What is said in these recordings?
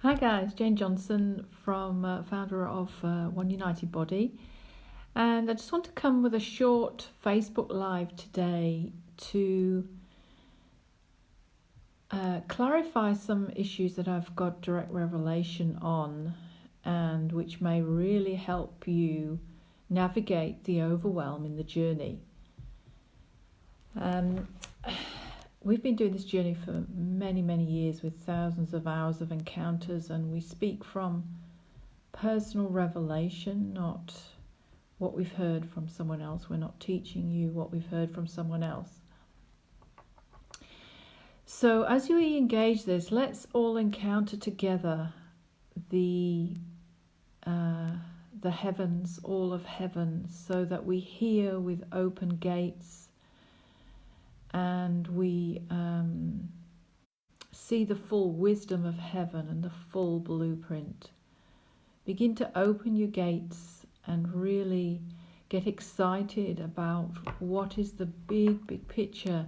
Hi guys, Jane Johnson founder of One United Body, and I just want to come with a short Facebook Live today to clarify some issues that I've got direct revelation on, and which may really help you navigate the overwhelm in the journey. We've been doing this journey for many, many years with thousands of hours of encounters, and we speak from personal revelation, not what we've heard from someone else. We're not teaching you what we've heard from someone else. So as we engage this, let's all encounter together the heavens, all of heaven, so that we hear with open gates, and we see the full wisdom of heaven and the full blueprint. Begin to open your gates and really get excited about what is the big picture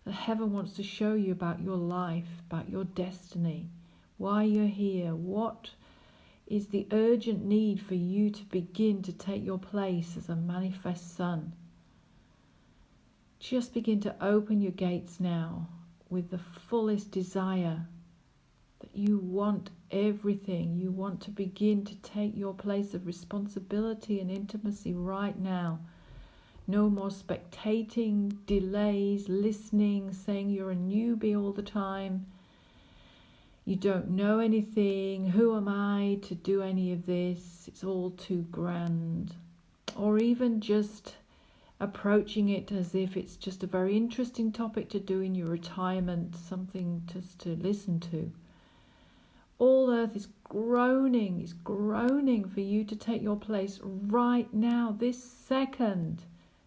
that heaven wants to show you about your life, about your destiny, why you're here, what is the urgent need for you to begin to take your place as a manifest son. Just begin to open your gates now with the fullest desire that you want everything. You want to begin to take your place of responsibility and intimacy right now. No more spectating, delays, listening, saying you're a newbie all the time. You don't know anything. Who am I to do any of this? It's all too grand. Or even just approaching it as if it's just a very interesting topic to do in your retirement, something just to listen to. All earth is groaning for you to take your place right now, this second,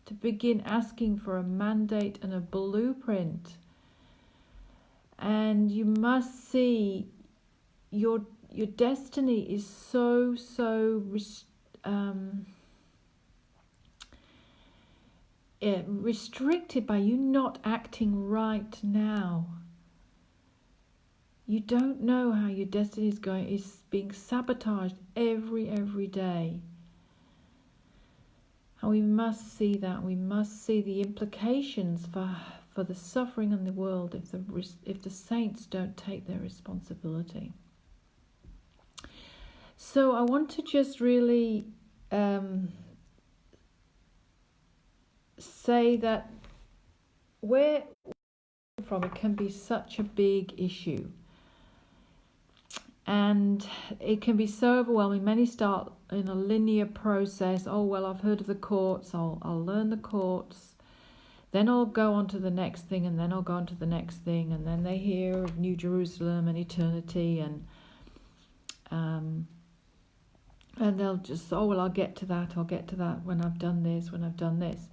to begin asking for a mandate and a blueprint. And you must see your destiny is so restricted by you not acting right now. You don't know how your destiny is being sabotaged every day. And we must see that. We must see the implications for the suffering in the world if the saints don't take their responsibility. So I want to just really say that where we're from, it can be such a big issue, and it can be so overwhelming. Many start in a linear process. Oh well, I've heard of the courts, I'll learn the courts, then I'll go on to the next thing, and then I'll go on to the next thing, and then they hear of New Jerusalem and eternity, and they'll just, oh well, I'll get to that when I've done this.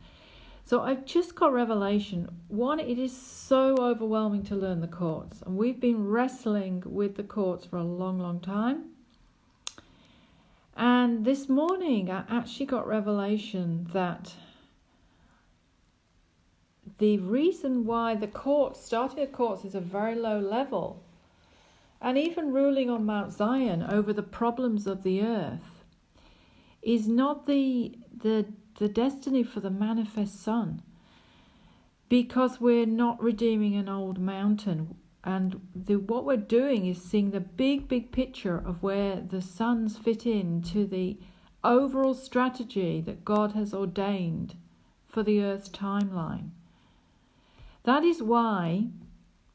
So I've just got revelation. One, it is so overwhelming to learn the courts. And we've been wrestling with the courts for a long time. And this morning, I actually got revelation that the reason why starting the courts is a very low level, and even ruling on Mount Zion over the problems of the earth, is not the destiny for the manifest son, because we're not redeeming an old mountain, and what we're doing is seeing the big picture of where the sons fit into the overall strategy that God has ordained for the earth's timeline. That is why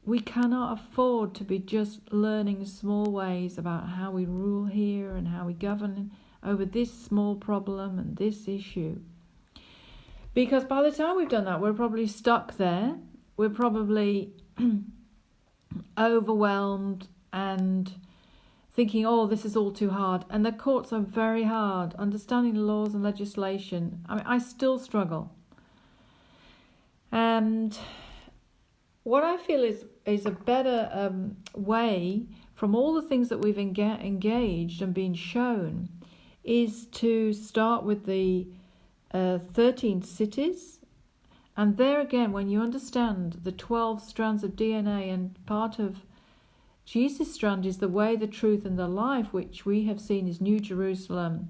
we cannot afford to be just learning small ways about how we rule here and how we govern over this small problem and this issue. Because by the time we've done that, we're probably stuck there. We're probably overwhelmed and thinking, oh, this is all too hard. And the courts are very hard. Understanding the laws and legislation. I mean, I still struggle. And what I feel is a better way, from all the things that we've engaged and been shown, is to start with the 13 cities. And there again, when you understand the 12 strands of DNA, and part of Jesus' strand is the way, the truth, and the life, which we have seen is New Jerusalem,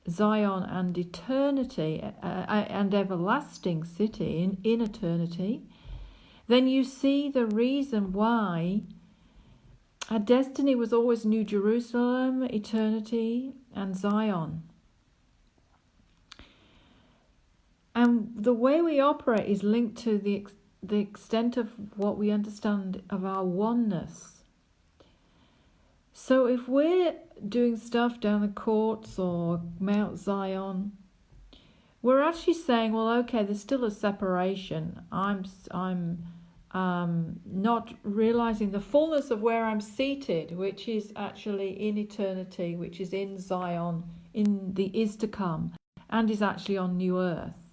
Zion, and eternity, and everlasting city in eternity. Then you see the reason why our destiny was always New Jerusalem, eternity, and Zion. And the way we operate is linked to the extent of what we understand of our oneness. So if we're doing stuff down the courts or Mount Zion, we're actually saying, well, okay, there's still a separation. I'm not realizing the fullness of where I'm seated, which is actually in eternity, which is in Zion, in the is to come, and is actually on new earth.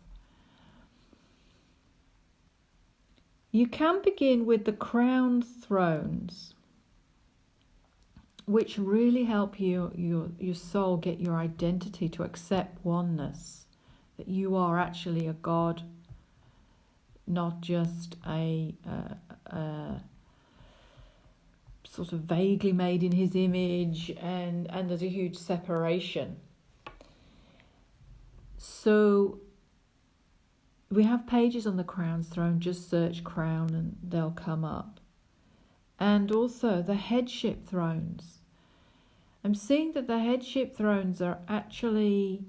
You can begin with the crown thrones, which really help your soul get your identity to accept oneness, that you are actually a God, not just a sort of vaguely made in his image, and there's a huge separation. So we have pages on the crown's throne. Just search crown and they'll come up. And also the headship thrones. I'm seeing that the headship thrones are actually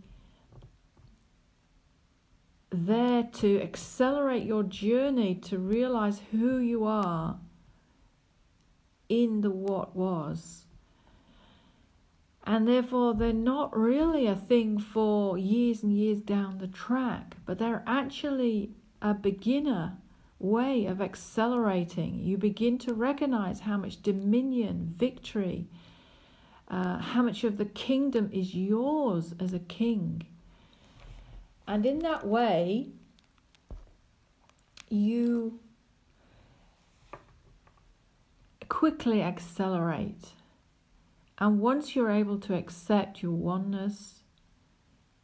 there to accelerate your journey to realize who you are in the what was. And therefore they're not really a thing for years and years down the track, but they're actually a beginner way of accelerating. You begin to recognize how much dominion, victory, how much of the kingdom is yours as a king. And in that way, you quickly accelerate. And once you're able to accept your oneness,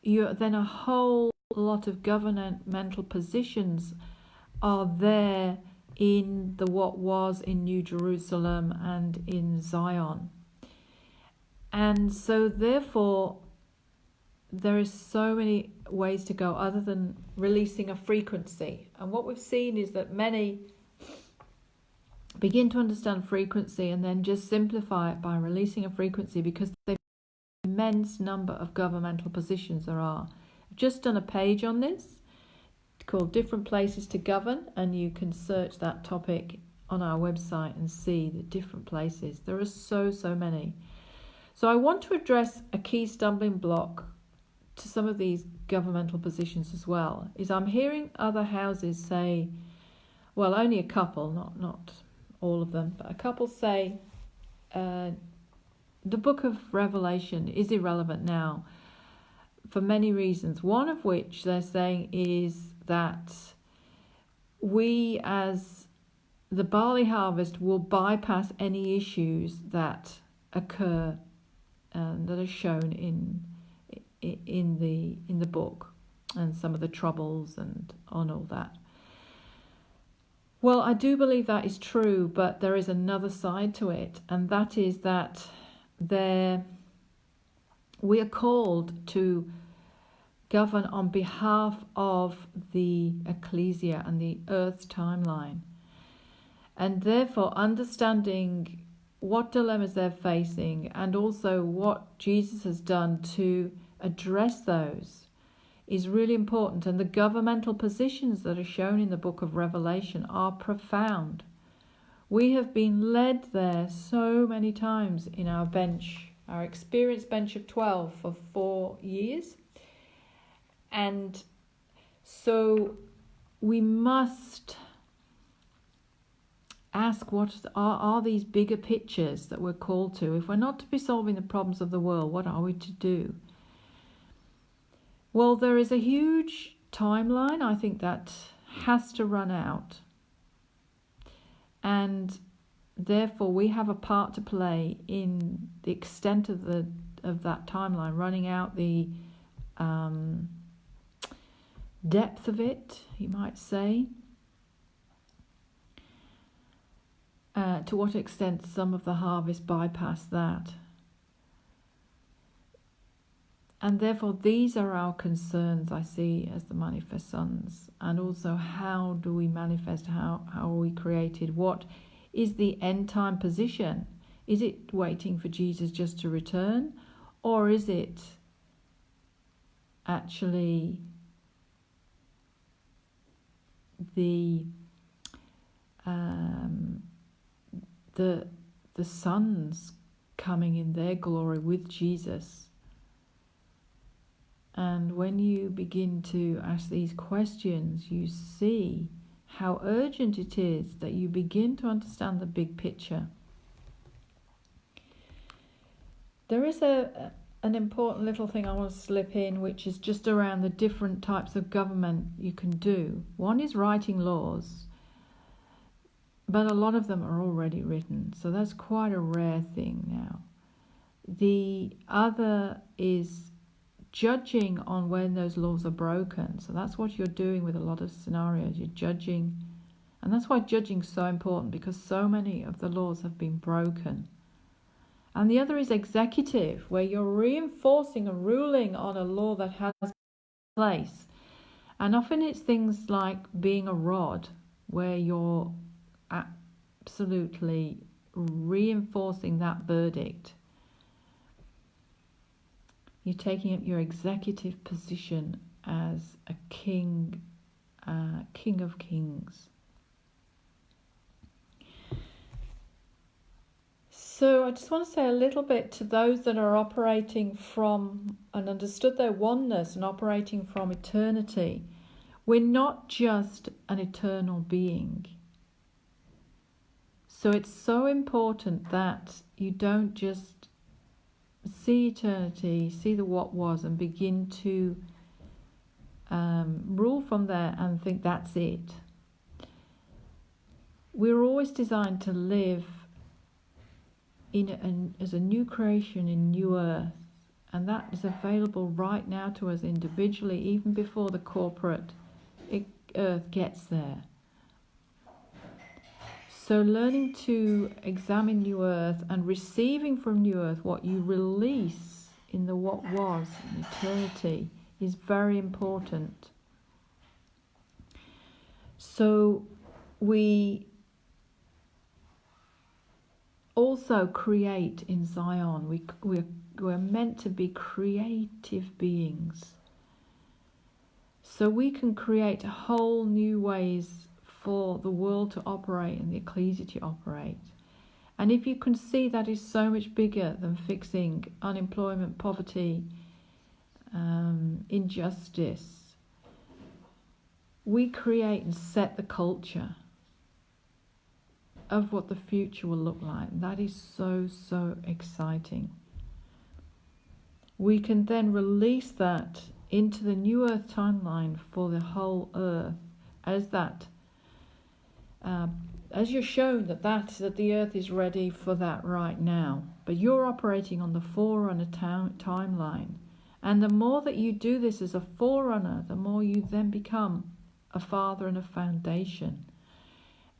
then a whole lot of governmental positions are there in the what was in New Jerusalem and in Zion. And so therefore, there is so many ways to go other than releasing a frequency. And what we've seen is that many begin to understand frequency and then just simplify it by releasing a frequency, because the immense number of governmental positions there are. I've just done a page on this called Different Places to Govern, and you can search that topic on our website and see the different places. There are so many. So I want to address a key stumbling block to some of these governmental positions as well, is I'm hearing other houses say, well, only a couple, not all of them, but a couple say the book of Revelation is irrelevant now for many reasons. One of which they're saying is that we as the barley harvest will bypass any issues that occur that are shown in the book, and some of the troubles and on all that. Well, I do believe that is true, but there is another side to it, and that is that we are called to govern on behalf of the ecclesia and the earth's timeline. And therefore, understanding what dilemmas they're facing and also what Jesus has done to address those is really important. And the governmental positions that are shown in the book of Revelation are profound. We have been led there so many times in our bench, our experience bench of 12 for 4 years. And so we must ask, what are these bigger pictures that we're called to? If we're not to be solving the problems of the world, what are we to do? Well, there is a huge timeline, I think, that has to run out. And therefore we have a part to play in the extent of that timeline, running out, the depth of it, you might say. to what extent some of the harvest bypass that. And therefore, these are our concerns, I see, as the manifest sons. And also, how do we manifest? How are we created? What is the end time position? Is it waiting for Jesus just to return? Or is it actually the sons coming in their glory with Jesus? And when you begin to ask these questions, you see how urgent it is that you begin to understand the big picture. There is an important little thing I want to slip in, which is just around the different types of government you can do. One is writing laws, but a lot of them are already written, so that's quite a rare thing now. The other is judging on when those laws are broken. So that's what you're doing with a lot of scenarios. You're judging, and that's why judging is so important, because so many of the laws have been broken. And the other is executive, where you're reinforcing a ruling on a law that has place. And often it's things like being a rod, where you're absolutely reinforcing that verdict. You're taking up your executive position as a king, king of kings. So I just want to say a little bit to those that are operating from and understood their oneness and operating from eternity. We're not just an eternal being. So it's so important that you don't just see eternity, see the what was, and begin to rule from there and think that's it. We're always designed to live as a new creation in new earth, and that is available right now to us individually, even before the corporate earth gets there. So learning to examine new earth and receiving from new earth what you release in the what was in eternity is very important. So we also create in Zion. We're meant to be creative beings. So we can create whole new ways for the world to operate and the ecclesia to operate. And if you can see, that is so much bigger than fixing unemployment, poverty, injustice. We create and set the culture of what the future will look like. That is so, so exciting. We can then release that into the new earth timeline for the whole earth as that as you're shown that the earth is ready for that right now. But you're operating on the forerunner timeline. And the more that you do this as a forerunner, the more you then become a father and a foundation.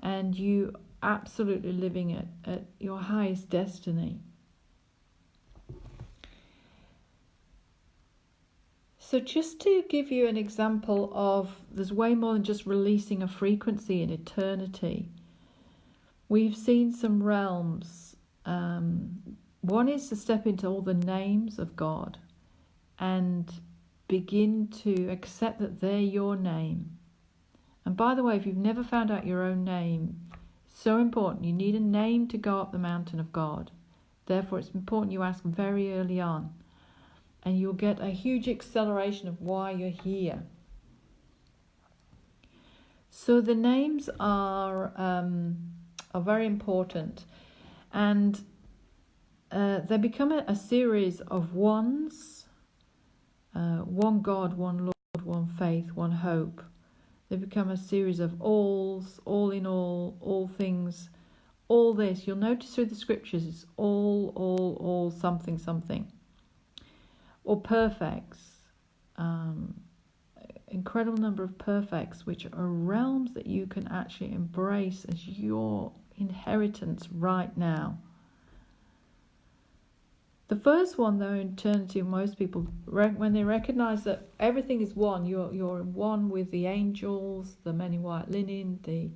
And you absolutely living at your highest destiny. So just to give you an example of, there's way more than just releasing a frequency in eternity. We've seen some realms. One is to step into all the names of God and begin to accept that they're your name. And by the way, if you've never found out your own name, it's so important. You need a name to go up the mountain of God. Therefore, it's important you ask very early on. And you'll get a huge acceleration of why you're here. So the names are very important. And they become a series of ones. One God, one Lord, one faith, one hope. They become a series of alls, all in all things, all this. You'll notice through the scriptures it's all, something, something. Or perfects. Incredible number of perfects, which are realms that you can actually embrace as your inheritance right now. The first one, though, in eternity, most people, when they recognize that everything is one, you're one with the angels, the men in white linen, the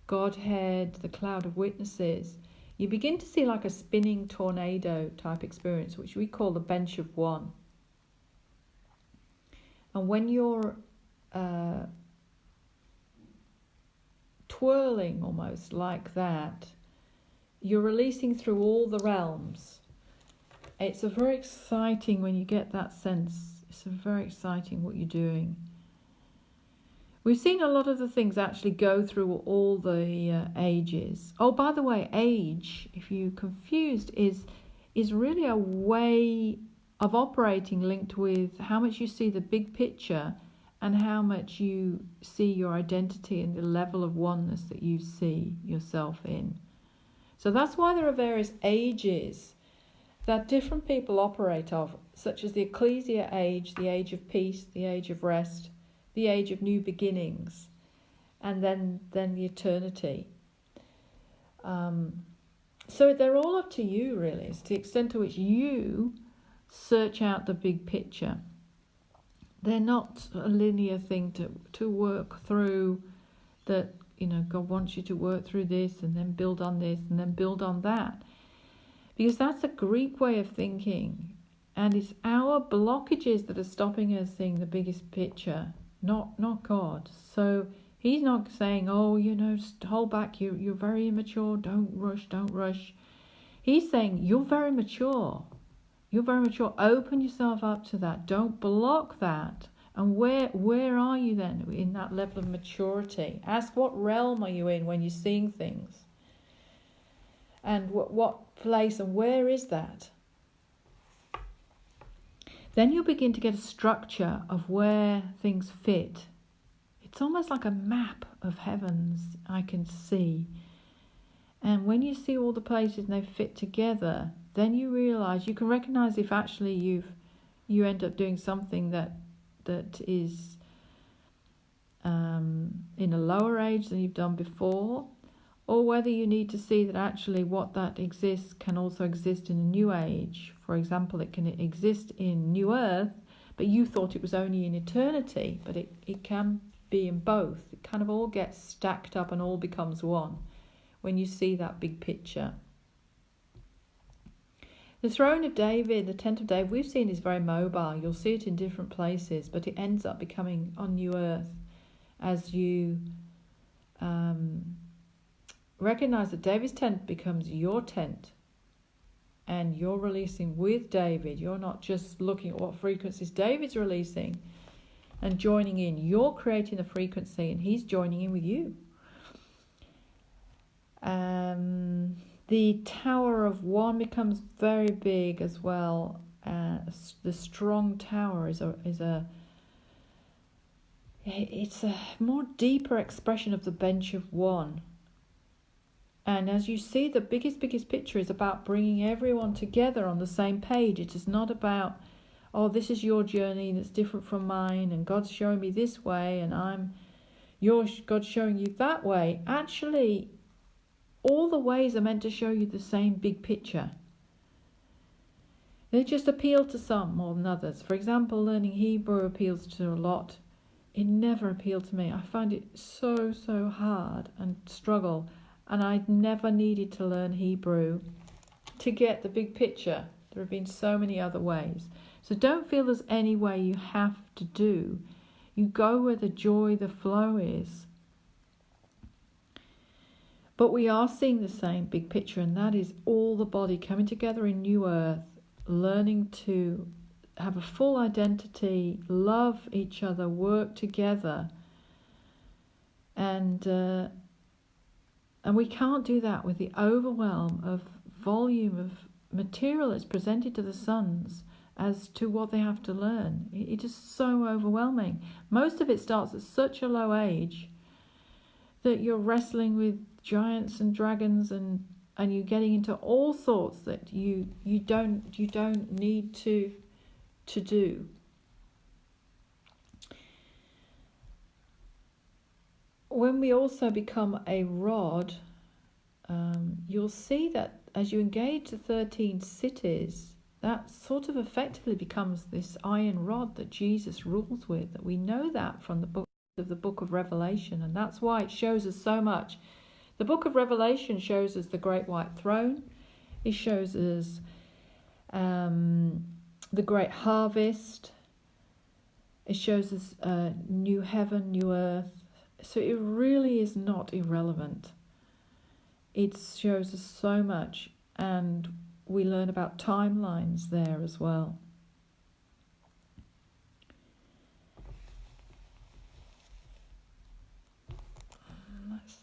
Godhead, the cloud of witnesses, you begin to see like a spinning tornado type experience, which we call the bench of one. And when you're twirling almost like that, you're releasing through all the realms. It's a very exciting when you get that sense. It's a very exciting what you're doing. We've seen a lot of the things actually go through all the ages. Oh, by the way, age, if you're confused, is really a way of operating linked with how much you see the big picture and how much you see your identity and the level of oneness that you see yourself in. So that's why there are various ages that different people operate of, such as the ecclesia age, the age of peace, the age of rest, the age of new beginnings, and then the eternity. So they're all up to you, really. It's the extent to which you search out the big picture. They're not a linear thing to work through, that, God wants you to work through this and then build on this and then build on that. Because that's a Greek way of thinking. And it's our blockages that are stopping us seeing the biggest picture, not God. So he's not saying, hold back, you're very immature, don't rush. He's saying, you're very mature. Open yourself up to that. Don't block that. And where are you then in that level of maturity? Ask, what realm are you in when you're seeing things? And what place and where is that? Then you'll begin to get a structure of where things fit. It's almost like a map of heavens I can see. And when you see all the places and they fit together, then you realise, you can recognise if actually you end up doing something that is in a lower age than you've done before, or whether you need to see that actually what that exists can also exist in a new age. For example, it can exist in New Earth, but you thought it was only in eternity, but it can be in both. It kind of all gets stacked up and all becomes one when you see that big picture. The throne of David, the tent of David, we've seen is very mobile. You'll see it in different places, but it ends up becoming on New Earth as you recognize that David's tent becomes your tent, and you're releasing with David. You're not just looking at what frequencies David's releasing and joining in. You're creating a frequency and he's joining in with you. The Tower of One becomes very big as well. The strong tower is a more deeper expression of the bench of one. And as you see, the biggest picture is about bringing everyone together on the same page. It is not about, this is your journey and it's different from mine, and God's showing me this way and God's showing you that way. Actually, all the ways are meant to show you the same big picture. They just appeal to some more than others. For example, learning Hebrew appeals to a lot. It never appealed to me. I find it so hard and struggle. And I never needed to learn Hebrew to get the big picture. There have been so many other ways. So don't feel there's any way you have to do. You go where the joy, the flow is. But we are seeing the same big picture, and that is all the body coming together in New Earth, learning to have a full identity, love each other, work together. And we can't do that with the overwhelm of volume of material that's presented to the sons as to what they have to learn. It is so overwhelming. Most of it starts at such a low age that you're wrestling with giants and dragons and you're getting into all sorts that you don't need to do. When we also become a rod, you'll see that as you engage the 13 cities, that sort of effectively becomes this iron rod that Jesus rules with. That we know that from the book of Revelation, and that's why it shows us so much. The book of Revelation shows us the great white throne. It shows us the great harvest. It shows us new heaven, new earth. So it really is not irrelevant. It shows us so much, and we learn about timelines there as well.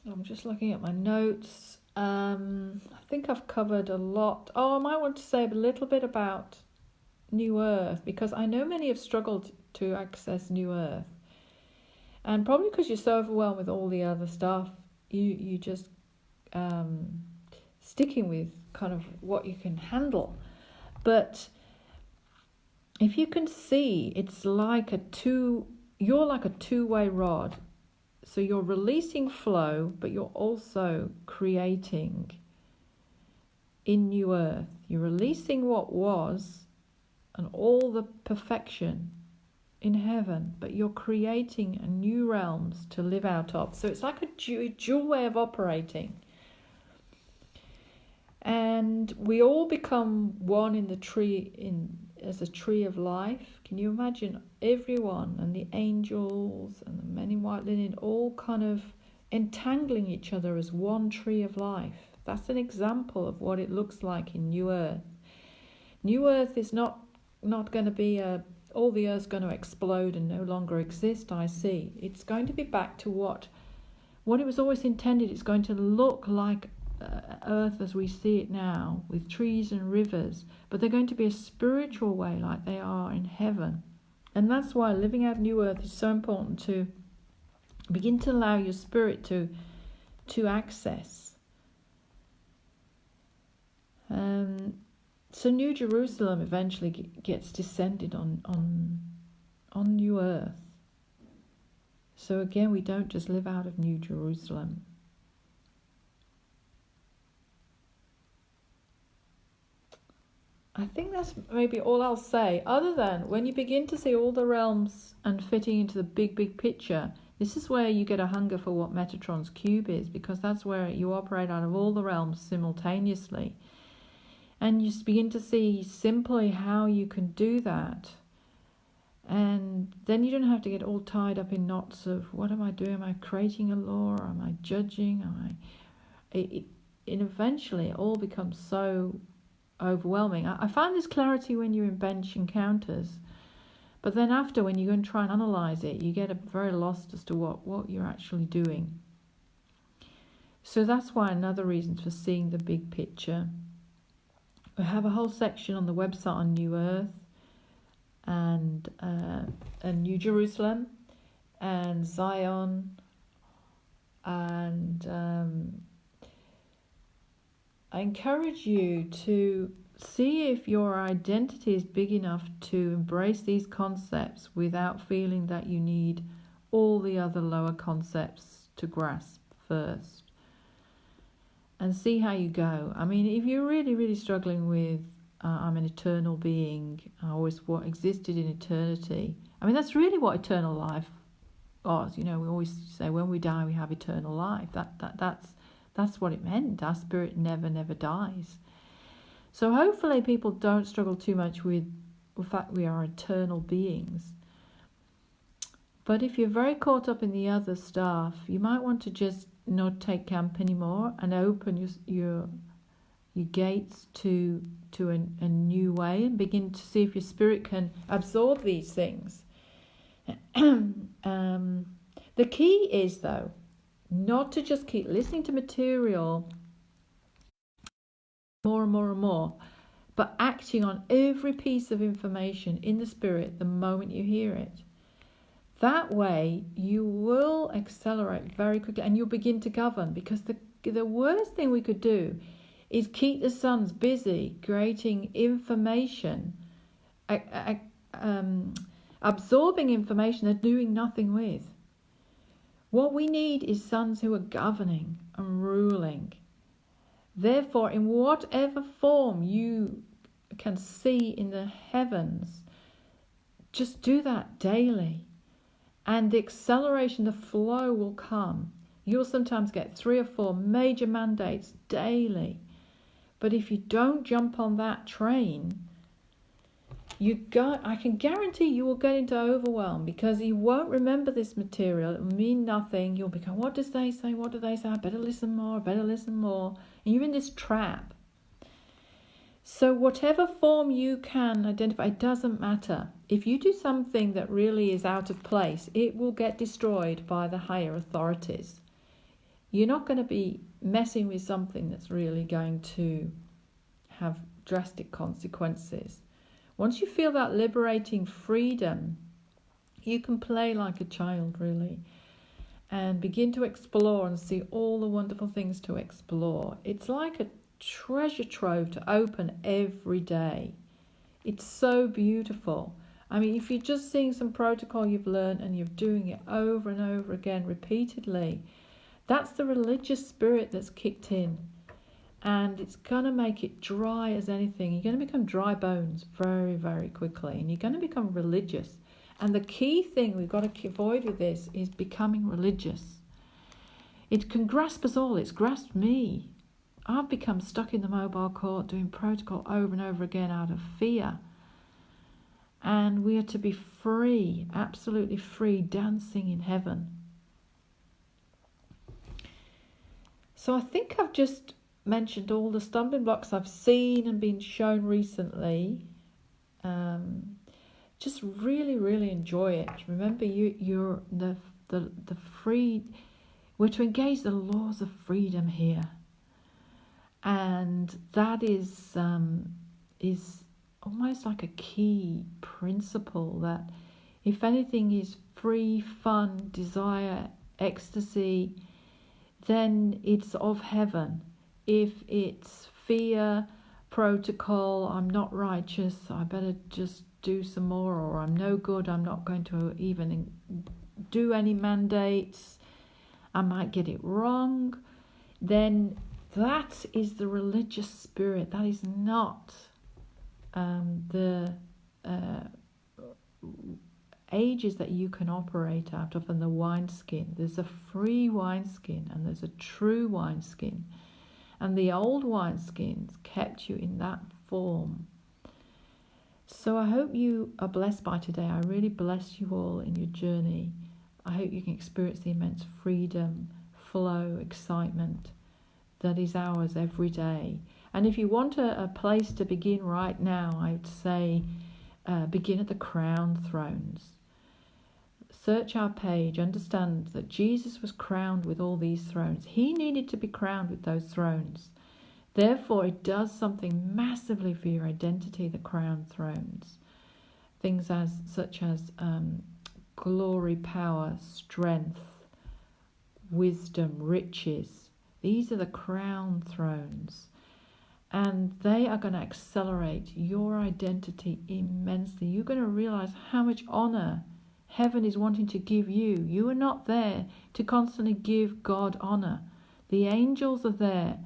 I'm just looking at my notes. I think I've covered a lot. I might want to say a little bit about New Earth, because I know many have struggled to access New Earth. And probably because you're so overwhelmed with all the other stuff, you just sticking with kind of what you can handle. But if you can see, it's like you're like a two-way rod. So you're releasing flow, but you're also creating in New Earth. You're releasing what was and all the perfection in heaven, but you're creating a new realms to live out of. So it's like a dual way of operating. And we all become one in the tree, as a tree of life. Can you imagine everyone and the angels and the men in white linen all kind of entangling each other as one tree of life? That's an example of what it looks like in New Earth. New Earth is not going to be all the earth's going to explode and no longer exist, I see. It's going to be back to what it was always intended. It's going to look like earth as we see it now, with trees and rivers, but they're going to be a spiritual way like they are in heaven. And that's why living out New Earth is so important, to begin to allow your spirit to access. So New Jerusalem eventually gets descended on New Earth. So again, we don't just live out of New Jerusalem. I think that's maybe all I'll say, other than when you begin to see all the realms and fitting into the big picture, this is where you get a hunger for what Metatron's cube is, because that's where you operate out of all the realms simultaneously. And you begin to see simply how you can do that. And then you don't have to get all tied up in knots of, what am I doing? Am I creating a law? Am I judging? And eventually it all becomes so overwhelming. I find this clarity when you're in bench encounters, but then after, when you go and try and analyze it, you get very lost as to what you're actually doing. So that's why another reason for seeing the big picture. We have a whole section on the website on New Earth and New Jerusalem and Zion, and I encourage you to see if your identity is big enough to embrace these concepts without feeling that you need all the other lower concepts to grasp first. And see how you go. I mean, if you're really struggling with, I'm an eternal being, what existed in eternity. I mean, that's really what eternal life was. You know, we always say when we die, we have eternal life. That's what it meant. Our spirit never dies. So hopefully people don't struggle too much with the fact we are eternal beings. But if you're very caught up in the other stuff, you might want to just not take camp anymore and open your gates to a new way, and begin to see if your spirit can absorb these things. The key is, though, not to just keep listening to material more and more, but acting on every piece of information in the spirit the moment you hear it. That way you will accelerate very quickly, and you'll begin to govern, because the worst thing we could do is keep the sons busy creating information, absorbing information they're doing nothing with. What we need is sons who are governing and ruling Therefore, in whatever form you can see in the heavens, just do that daily. And the acceleration, the flow will come. You'll sometimes get 3 or 4 major mandates daily. But if you don't jump on that train, I can guarantee you will get into overwhelm, because you won't remember this material. It will mean nothing. You'll be going, what does they say? What do they say? I better listen more. I better listen more. And you're in this trap. So whatever form you can identify, it doesn't matter. If you do something that really is out of place, it will get destroyed by the higher authorities. You're not going to be messing with something that's really going to have drastic consequences. Once you feel that liberating freedom, you can play like a child, really, and begin to explore and see all the wonderful things to explore. It's like a treasure trove to open every day. It's so beautiful. I mean, if you're just seeing some protocol you've learned and you're doing it over and over again repeatedly, that's the religious spirit that's kicked in. And it's going to make it dry as anything. You're going to become dry bones very, very quickly. And you're going to become religious. And the key thing we've got to avoid with this is becoming religious. It can grasp us all. It's grasped me. I've become stuck in the mobile court doing protocol over and over again out of fear. And we are to be free, absolutely free, dancing in heaven. So I think I've just mentioned all the stumbling blocks I've seen and been shown recently. Just really, really enjoy it. Remember, you're the free. We're to engage the laws of freedom here, and that is almost like a key principle. That if anything is free, fun, desire, ecstasy, then it's of heaven. If it's fear, protocol, I'm not righteous, I better just do some more, or I'm no good, I'm not going to even do any mandates, I might get it wrong, then that is the religious spirit. That is not the ages that you can operate out of in the wineskin. There's a free wineskin and there's a true wineskin. And the old wineskins kept you in that form. So I hope you are blessed by today. I really bless you all in your journey. I hope you can experience the immense freedom, flow, excitement that is ours every day. And if you want a place to begin right now, I would say begin at the crown thrones. Search our page, understand that Jesus was crowned with all these thrones. He needed to be crowned with those thrones. Therefore, it does something massively for your identity, the crown thrones. Things such as glory, power, strength, wisdom, riches. These are the crown thrones. And they are going to accelerate your identity immensely. You're going to realize how much honor heaven is wanting to give you. You are not there to constantly give God honor. The angels are there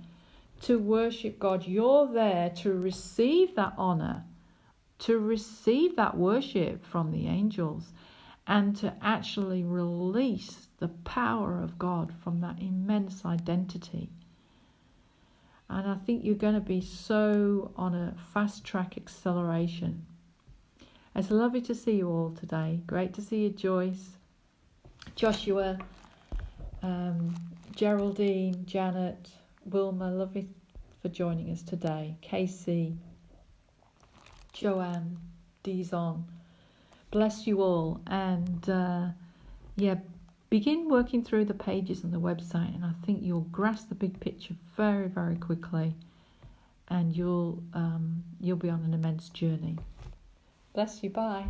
to worship God. You're there to receive that honor, to receive that worship from the angels, and to actually release the power of God from that immense identity. And I think you're going to be so on a fast track acceleration. It's lovely to see you all today. Great to see you, Joyce, Joshua, Geraldine, Janet, Wilma. Lovely for joining us today. Casey, Joanne, Dizon. Bless you all. And begin working through the pages on the website, and I think you'll grasp the big picture very, very quickly, and you'll be on an immense journey. Bless you. Bye.